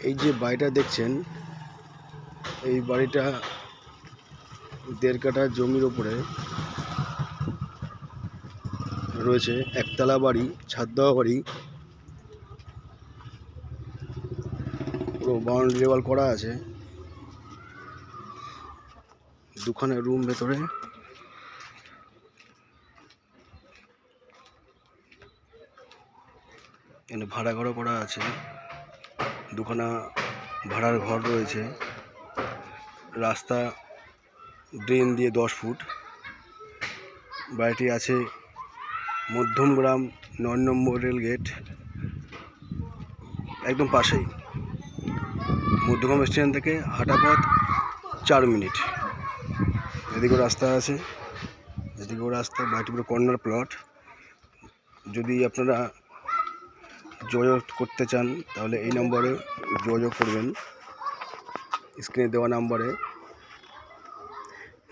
এই যে বাড়িটা দেখছেন, এই বাড়িটা 1.5 কাঠা জমির উপরে রয়েছে। একতলা বাড়ি, ছাদ দেওয়া বাড়ি, পুরো বাউন্ডারি ওয়াল করা আছে। 2খানা রুম ভেতরে। এখানে ভাড়া ঘরও করা আছে। 2খানা ভাড়ার ঘর রয়েছে। রাস্তা ড্রেন দিয়ে 10 ফুট। বাড়িটি আছে মধ্যমগ্রাম 9 নম্বর রেল গেট একদম পাশেই। মধ্যমগ্রাম স্টেশন থেকে হাঁটা পথ 4 মিনিট। এদিকেও রাস্তা আছে, এদিকেও রাস্তা। বাড়িটি পুরো কর্নার প্লট। যদি আপনারা যোগাযোগ করতে চান তাহলে এই নম্বরে যোগাযোগ করবেন, স্ক্রিনে দেওয়া নাম্বারে।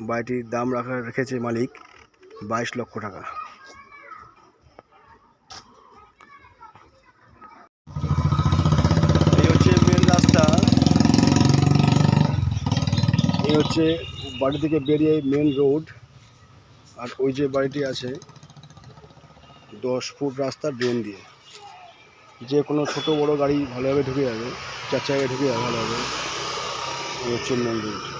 বাড়িটির দাম রেখেছে মালিক 22 লক্ষ টাকা। এই হচ্ছে মেন রাস্তা। এই হচ্ছে বাড়ি থেকে বেরিয়ে মেন রোড। আর ওই যে বাড়িটি আছে 10 ফুট রাস্তা ড্রেন দিয়ে। যে কোনো ছোট বড় গাড়ি ভালোভাবে ঢুকে যাবে, 4 চাকায় ঢুকে যাবে ভালোভাবে। এই হচ্ছে মেন রোড।